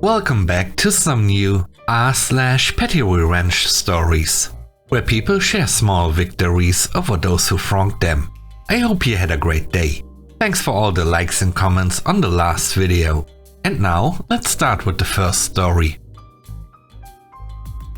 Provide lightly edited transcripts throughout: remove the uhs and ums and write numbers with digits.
Welcome back to some new r/petty revenge stories, where people share small victories over those who wronged them. I hope you had a great day. Thanks for all the likes and comments on the last video. And now, let's start with the first story.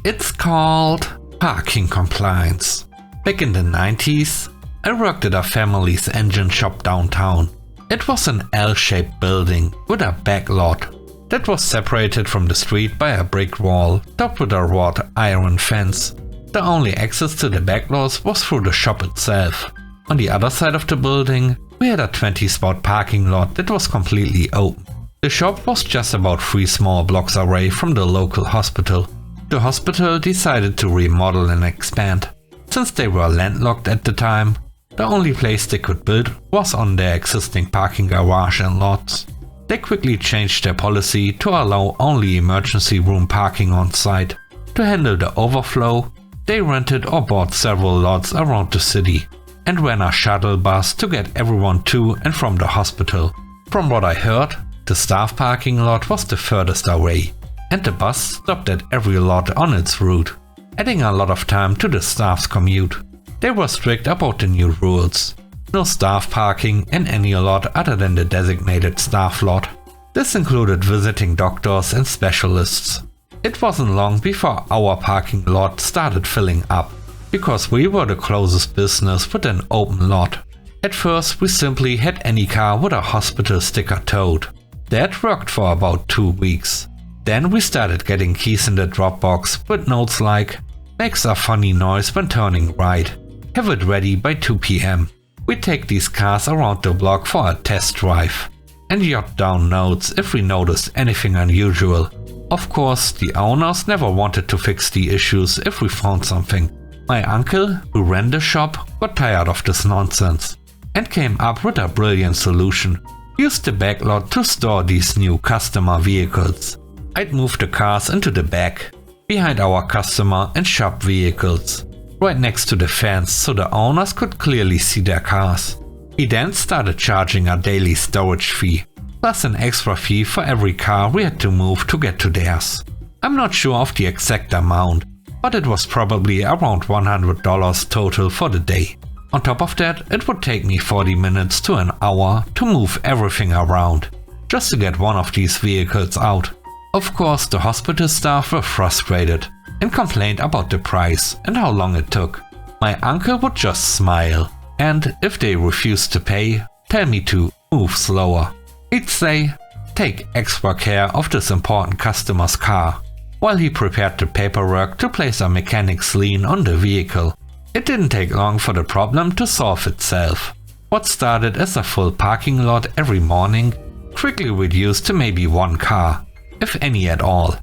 It's called Parking Compliance. Back in the 90s, I worked at a family's engine shop downtown. It was an L-shaped building with a back lot that was separated from the street by a brick wall topped with a wrought iron fence. The only access to the back lot was through the shop itself. On the other side of the building, we had a 20-spot parking lot that was completely open. The shop was just about 3 small blocks away from the local hospital. The hospital decided to remodel and expand. Since they were landlocked at the time, the only place they could build was on their existing parking garage and lots. They quickly changed their policy to allow only emergency room parking on site. To handle the overflow, they rented or bought several lots around the city and ran a shuttle bus to get everyone to and from the hospital. From what I heard, the staff parking lot was the furthest away, and the bus stopped at every lot on its route, adding a lot of time to the staff's commute. They were strict about the new rules. No staff parking in any lot other than the designated staff lot. This included visiting doctors and specialists. It wasn't long before our parking lot started filling up, because we were the closest business with an open lot. At first, we simply had any car with a hospital sticker towed. That worked for about 2 weeks. Then we started getting keys in the drop box with notes like, "Makes a funny noise when turning right. Have it ready by 2 p.m. We take these cars around the block for a test drive and jot down notes if we noticed anything unusual. Of course, the owners never wanted to fix the issues if we found something. My uncle, who ran the shop, got tired of this nonsense and came up with a brilliant solution. Used the backlot to store these new customer vehicles. I'd move the cars into the back, behind our customer and shop vehicles, right next to the fence so the owners could clearly see their cars. He then started charging a daily storage fee, plus an extra fee for every car we had to move to get to theirs. I'm not sure of the exact amount, but it was probably around $100 total for the day. On top of that, it would take me 40 minutes to an hour to move everything around, just to get one of these vehicles out. Of course, the hospital staff were frustrated and complained about the price and how long it took. My uncle would just smile, and if they refused to pay, tell me to move slower. He'd say, "Take extra care of this important customer's car," while he prepared the paperwork to place a mechanic's lien on the vehicle. It didn't take long for the problem to solve itself. What started as a full parking lot every morning quickly reduced to maybe 1 car, if any at all.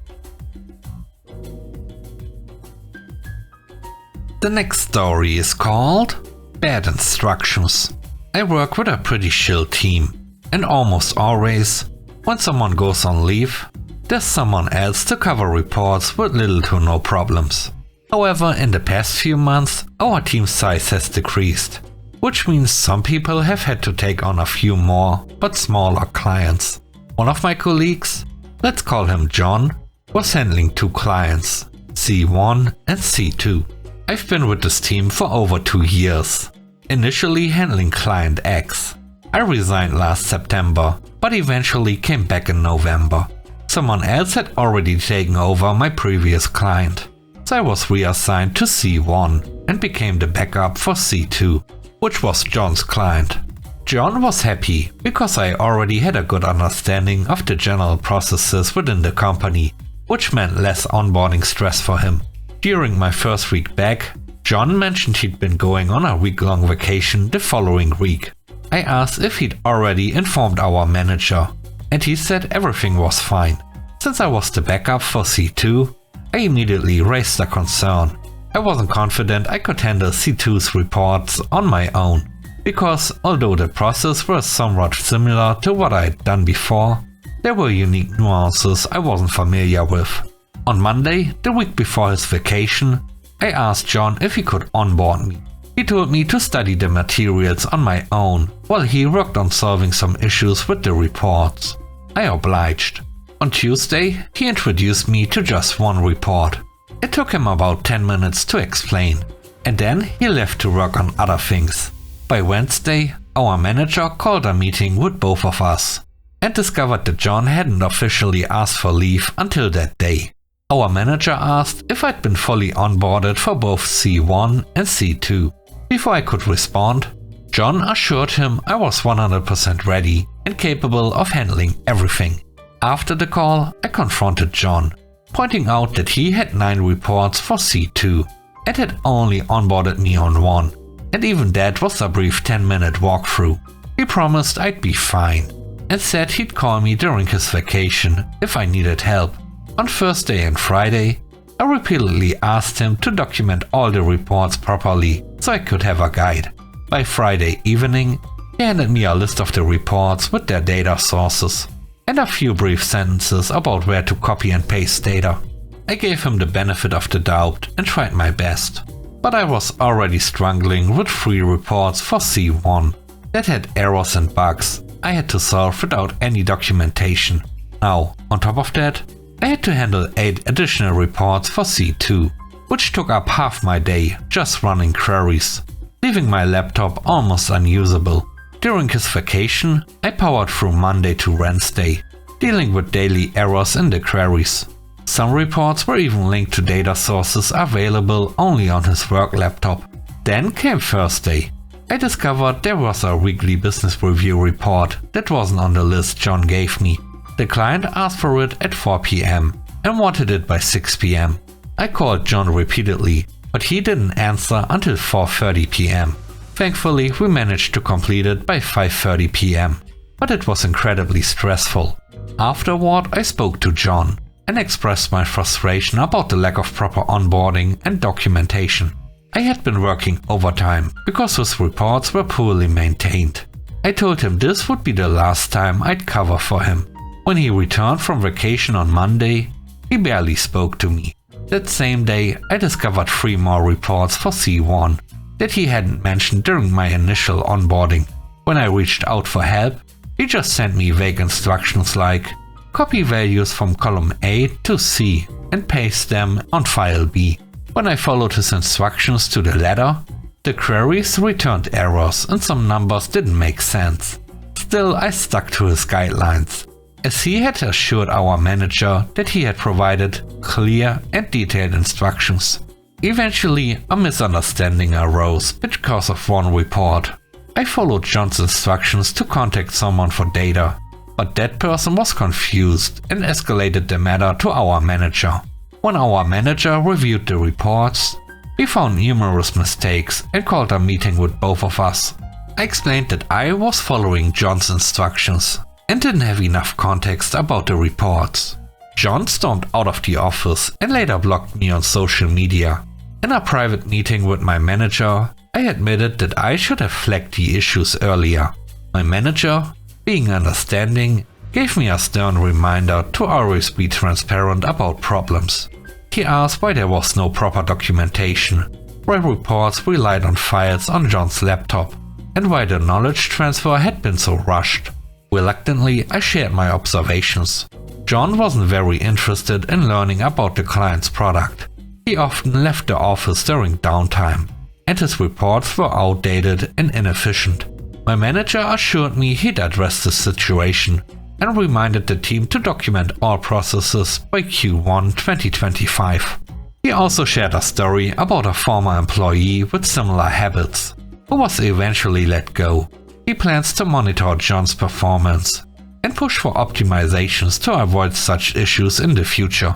The next story is called Bad Instructions. I work with a pretty chill team, and almost always, when someone goes on leave, there's someone else to cover reports with little to no problems. However, in the past few months, our team size has decreased, which means some people have had to take on a few more, but smaller clients. One of my colleagues, let's call him John, was handling 2 clients, C1 and C2. I've been with this team for over 2 years, initially handling client X. I resigned last September, but eventually came back in November. Someone else had already taken over my previous client, so I was reassigned to C1 and became the backup for C2, which was John's client. John was happy because I already had a good understanding of the general processes within the company, which meant less onboarding stress for him. During my first week back, John mentioned he'd been going on a week-long vacation the following week. I asked if he'd already informed our manager, and he said everything was fine. Since I was the backup for C2, I immediately raised a concern. I wasn't confident I could handle C2's reports on my own, because although the process was somewhat similar to what I had done before, there were unique nuances I wasn't familiar with. On Monday, the week before his vacation, I asked John if he could onboard me. He told me to study the materials on my own while he worked on solving some issues with the reports. I obliged. On Tuesday, he introduced me to just one report. It took him about 10 minutes to explain, and then he left to work on other things. By Wednesday, our manager called a meeting with both of us and discovered that John hadn't officially asked for leave until that day. Our manager asked if I'd been fully onboarded for both C1 and C2. Before I could respond, John assured him I was 100% ready and capable of handling everything. After the call, I confronted John, pointing out that he had 9 reports for C2 and had only onboarded me on 1, and even that was a brief 10-minute walkthrough. He promised I'd be fine and said he'd call me during his vacation if I needed help. On Thursday and Friday, I repeatedly asked him to document all the reports properly so I could have a guide. By Friday evening, he handed me a list of the reports with their data sources and a few brief sentences about where to copy and paste data. I gave him the benefit of the doubt and tried my best, but I was already struggling with 3 reports for C1 that had errors and bugs I had to solve without any documentation. Now, on top of that, I had to handle 8 additional reports for C2, which took up half my day just running queries, leaving my laptop almost unusable. During his vacation, I powered through Monday to Wednesday, dealing with daily errors in the queries. Some reports were even linked to data sources available only on his work laptop. Then came Thursday. I discovered there was a weekly business review report that wasn't on the list John gave me. The client asked for it at 4 PM and wanted it by 6 PM. I called John repeatedly, but he didn't answer until 4:30 PM. Thankfully, we managed to complete it by 5:30 PM, but it was incredibly stressful. Afterward, I spoke to John and expressed my frustration about the lack of proper onboarding and documentation. I had been working overtime because his reports were poorly maintained. I told him this would be the last time I'd cover for him. When he returned from vacation on Monday, he barely spoke to me. That same day, I discovered 3 more reports for C1 that he hadn't mentioned during my initial onboarding. When I reached out for help, he just sent me vague instructions like copy values from column A to C and paste them on file B. When I followed his instructions to the letter, the queries returned errors and some numbers didn't make sense. Still, I stuck to his guidelines, as he had assured our manager that he had provided clear and detailed instructions. Eventually, a misunderstanding arose because of one report. I followed John's instructions to contact someone for data, but that person was confused and escalated the matter to our manager. When our manager reviewed the reports, we found numerous mistakes and called a meeting with both of us. I explained that I was following John's instructions and didn't have enough context about the reports. John stormed out of the office and later blocked me on social media. In a private meeting with my manager, I admitted that I should have flagged the issues earlier. My manager, being understanding, gave me a stern reminder to always be transparent about problems. He asked why there was no proper documentation, why reports relied on files on John's laptop, and why the knowledge transfer had been so rushed. Reluctantly, I shared my observations. John wasn't very interested in learning about the client's product. He often left the office during downtime, and his reports were outdated and inefficient. My manager assured me he'd address the situation and reminded the team to document all processes by Q1 2025. He also shared a story about a former employee with similar habits, who was eventually let go. He plans to monitor John's performance and push for optimizations to avoid such issues in the future.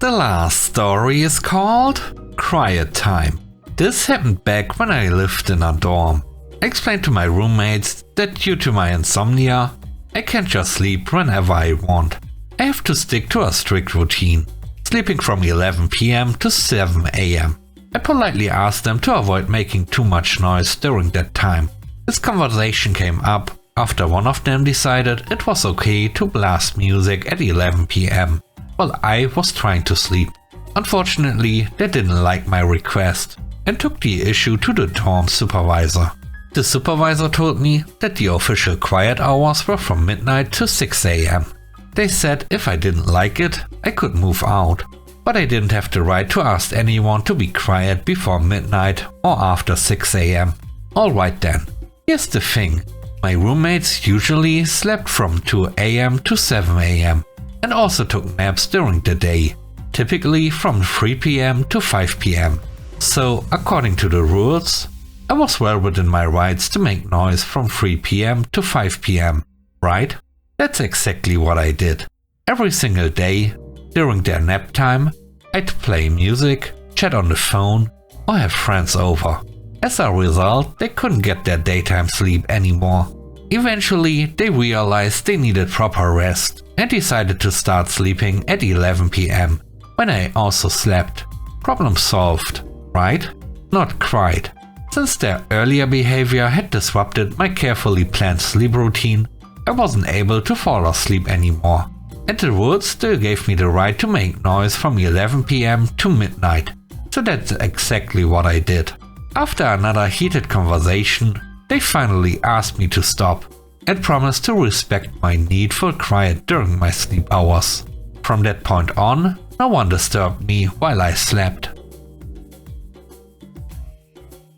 The last story is called Quiet Time. This happened back when I lived in a dorm. I explained to my roommates that due to my insomnia, I can't just sleep whenever I want. I have to stick to a strict routine, sleeping from 11 PM to 7 AM. I politely asked them to avoid making too much noise during that time. This conversation came up after one of them decided it was okay to blast music at 11 PM. while I was trying to sleep. Unfortunately, they didn't like my request and took the issue to the dorm supervisor. The supervisor told me that the official quiet hours were from midnight to 6 AM. They said if I didn't like it, I could move out, but I didn't have the right to ask anyone to be quiet before midnight or after 6 AM. Alright then, here's the thing. My roommates usually slept from 2 AM to 7 AM and also took naps during the day, typically from 3 PM to 5 PM. So, according to the rules, I was well within my rights to make noise from 3 PM to 5 PM, right? That's exactly what I did. Every single day, during their nap time, I'd play music, chat on the phone, or have friends over. As a result, they couldn't get their daytime sleep anymore. Eventually, they realized they needed proper rest and decided to start sleeping at 11 PM, when I also slept. Problem solved, right? Not quite. Since their earlier behavior had disrupted my carefully planned sleep routine, I wasn't able to fall asleep anymore. And the rules still gave me the right to make noise from 11 PM to midnight. So that's exactly what I did. After another heated conversation, they finally asked me to stop and promised to respect my need for quiet during my sleep hours. From that point on, no one disturbed me while I slept.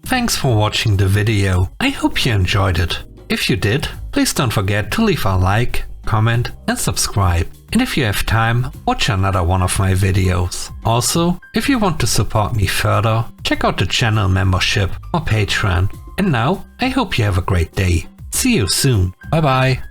Thanks for watching the video. I hope you enjoyed it. If you did, please don't forget to leave a like, comment and subscribe. And if you have time, watch another one of my videos. Also, if you want to support me further, check out the channel membership or Patreon. And now, I hope you have a great day. See you soon. Bye bye.